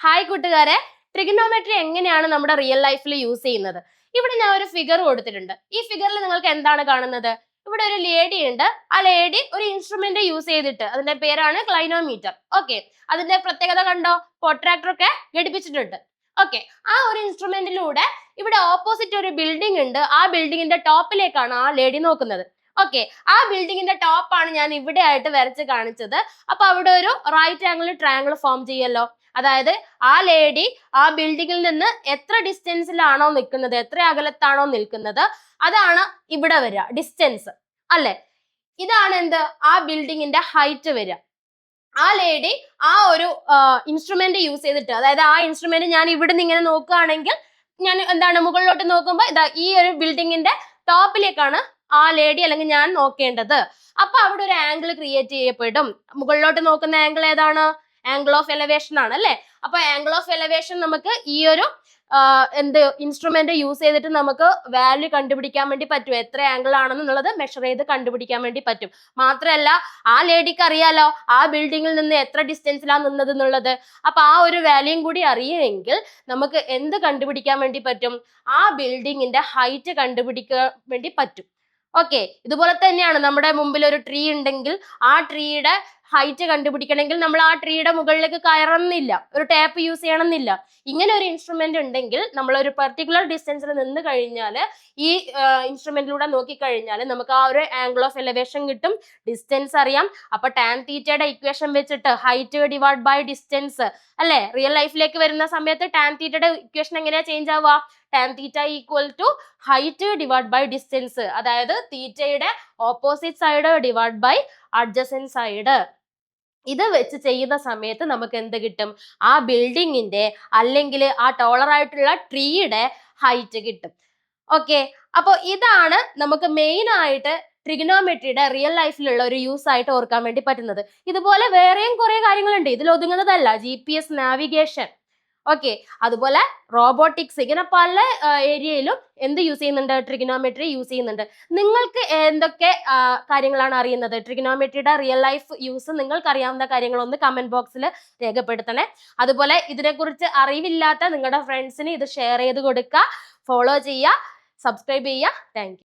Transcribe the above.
Hi കൂട്ടുകാരെ, trigonometry എങ്ങനെയാണ് നമ്മുടെ റിയൽ ലൈഫിൽ യൂസ് ചെയ്യുന്നത്? ഇവിടെ ഞാൻ ഒരു ഫിഗർ കൊടുത്തിട്ടുണ്ട്. ഈ ഫിഗറിൽ നിങ്ങൾക്ക് എന്താണ് കാണുന്നത്? ഇവിടെ ഒരു ലേഡി ഉണ്ട്. ആ ലേഡി ഒരു ഇൻസ്ട്രുമെന്റ് യൂസ് ചെയ്തിട്ട്, അതിന്റെ പേരാണ് ക്ലൈനോമീറ്റർ. ഓക്കെ, അതിന്റെ പ്രത്യേകത കണ്ടോ? പ്രൊട്രാക്ടർ ഒക്കെ ഘടിപ്പിച്ചിട്ടുണ്ട്. ഓക്കെ, ആ ഒരു ഇൻസ്ട്രുമെന്റിലൂടെ ഇവിടെ ഓപ്പോസിറ്റ് ഒരു ബിൽഡിംഗ് ഉണ്ട്. ആ ബിൽഡിങ്ങിന്റെ ടോപ്പിലേക്കാണ് ആ ലേഡി നോക്കുന്നത്. ഓക്കെ, ആ ബിൽഡിങ്ങിന്റെ ടോപ്പ് ആണ് ഞാൻ ഇവിടെ ആയിട്ട് വരച്ച് കാണിച്ചത്. അപ്പൊ അവിടെ ഒരു റൈറ്റ് ആംഗിൾ ട്രയാംഗിൾ ഫോം ചെയ്യല്ലോ. അതായത് ആ ലേഡി ആ ബിൽഡിങ്ങിൽ നിന്ന് എത്ര ഡിസ്റ്റൻസിലാണോ നിൽക്കുന്നത്, എത്ര അകലത്താണോ നിൽക്കുന്നത്, അതാണ് ഇവിടെ വരിക ഡിസ്റ്റൻസ് അല്ലെ. ഇതാണ് എന്ത്, ആ ബിൽഡിങ്ങിന്റെ ഹൈറ്റ് വരിക. ആ ലേഡി ആ ഒരു ഇൻസ്ട്രുമെന്റ് യൂസ് ചെയ്തിട്ട്, അതായത് ആ ഇൻസ്ട്രുമെന്റ് ഞാൻ ഇവിടുന്ന് ഇങ്ങനെ നോക്കുകയാണെങ്കിൽ ഞാൻ എന്താണ് മുകളിലോട്ട് നോക്കുമ്പോൾ ഇതാ ഈ ഒരു ബിൽഡിങ്ങിന്റെ ടോപ്പിലേക്കാണ് ആ ലേഡി അല്ലെങ്കിൽ ഞാൻ നോക്കേണ്ടത്. അപ്പൊ അവിടെ ഒരു ആംഗിൾ ക്രിയേറ്റ് ചെയ്യപ്പെടും. മുകളിലോട്ട് നോക്കുന്ന ആംഗിൾ ഏതാണ്? ആംഗിൾ ഓഫ് എലവേഷൻ ആണ് അല്ലെ. അപ്പൊ ആംഗിൾ ഓഫ് എലവേഷൻ നമുക്ക് ഈ ഒരു എന്ത് ഇൻസ്ട്രുമെന്റ് യൂസ് ചെയ്തിട്ട് നമുക്ക് വാല്യൂ കണ്ടുപിടിക്കാൻ വേണ്ടി പറ്റും. എത്ര ആംഗിൾ ആണെന്നുള്ളത് മെഷർ ചെയ്ത് കണ്ടുപിടിക്കാൻ വേണ്ടി പറ്റും. മാത്രമല്ല ആ ലേഡിക്ക് അറിയാലോ ആ ബിൽഡിങ്ങിൽ നിന്ന് എത്ര ഡിസ്റ്റൻസിലാണ് നിന്നത് എന്നുള്ളത്. അപ്പൊ ആ ഒരു വാല്യൂയും കൂടി അറിയുമെങ്കിൽ നമുക്ക് എന്ത് കണ്ടുപിടിക്കാൻ വേണ്ടി പറ്റും? ആ ബിൽഡിങ്ങിന്റെ ഹൈറ്റ് കണ്ടുപിടിക്കാൻ വേണ്ടി പറ്റും. ഓക്കെ, ഇതുപോലെ തന്നെയാണ് നമ്മുടെ മുമ്പിൽ ഒരു ട്രീ ഉണ്ടെങ്കിൽ ആ ട്രീയുടെ ഹൈറ്റ് കണ്ടുപിടിക്കണമെങ്കിൽ നമ്മൾ ആ ട്രീയുടെ മുകളിലേക്ക് കയറണമെന്നില്ല, ഒരു ടാപ്പ് യൂസ് ചെയ്യണമെന്നില്ല. ഇങ്ങനെ ഒരു ഇൻസ്ട്രുമെന്റ് ഉണ്ടെങ്കിൽ നമ്മൾ ഒരു പെർട്ടിക്കുലർ ഡിസ്റ്റൻസിൽ നിന്ന് കഴിഞ്ഞാൽ ഈ ഇൻസ്ട്രുമെന്റിലൂടെ നോക്കിക്കഴിഞ്ഞാൽ നമുക്ക് ആ ഒരു ആംഗിൾ ഓഫ് എലവേഷൻ കിട്ടും, ഡിസ്റ്റൻസ് അറിയാം. അപ്പൊ ടാൻ തീറ്റയുടെ ഇക്വേഷൻ വെച്ചിട്ട് ഹൈറ്റ് ഡിവൈഡ് ബൈ ഡിസ്റ്റൻസ് അല്ലെ, റിയൽ ലൈഫിലേക്ക് വരുന്ന സമയത്ത് ടാൻ തീറ്റയുടെ ഇക്വേഷൻ എങ്ങനെയാ ചേഞ്ച് ആവുക? Tan theta equal to height divide by distance, അതായത് തീറ്റയുടെ opposite side divide by adjacent side. ഇത് വെച്ച് ചെയ്യുന്ന സമയത്ത് നമുക്ക് എന്ത് കിട്ടും? ആ ബിൽഡിങ്ങിന്റെ അല്ലെങ്കിൽ ആ ടോളർ ആയിട്ടുള്ള ട്രീയുടെ ഹൈറ്റ് കിട്ടും. ഓക്കെ, അപ്പോൾ ഇതാണ് നമുക്ക് മെയിൻ ആയിട്ട് ട്രിഗണോമെട്രിയുടെ റിയൽ ലൈഫിലുള്ള ഒരു യൂസ് ആയിട്ട് ഓർക്കാൻ വേണ്ടി പറ്റുന്നത്. ഇതുപോലെ വേറെയും കുറെ കാര്യങ്ങളുണ്ട്, ഇതിൽ ഒതുങ്ങുന്നതല്ല. GPS നാവിഗേഷൻ, ഓക്കെ, അതുപോലെ റോബോട്ടിക്സ്, ഇങ്ങനെ പല ഏരിയയിലും എന്ത് യൂസ് ചെയ്യുന്നുണ്ട്? ട്രിഗണോമെട്രി യൂസ് ചെയ്യുന്നുണ്ട്. നിങ്ങൾക്ക് എന്തൊക്കെ കാര്യങ്ങളാണ് അറിയുന്നത്? ട്രിഗണോമെട്രിയുടെ റിയൽ ലൈഫ് യൂസ് നിങ്ങൾക്ക് അറിയാവുന്ന കാര്യങ്ങളൊന്ന് കമന്റ് ബോക്സിൽ രേഖപ്പെടുത്തണേ. അതുപോലെ ഇതിനെക്കുറിച്ച് അറിവില്ലാത്ത നിങ്ങളുടെ ഫ്രണ്ട്സിന് ഇത് ഷെയർ ചെയ്ത് കൊടുക്കുക, ഫോളോ ചെയ്യുക, സബ്സ്ക്രൈബ് ചെയ്യുക. Thank you.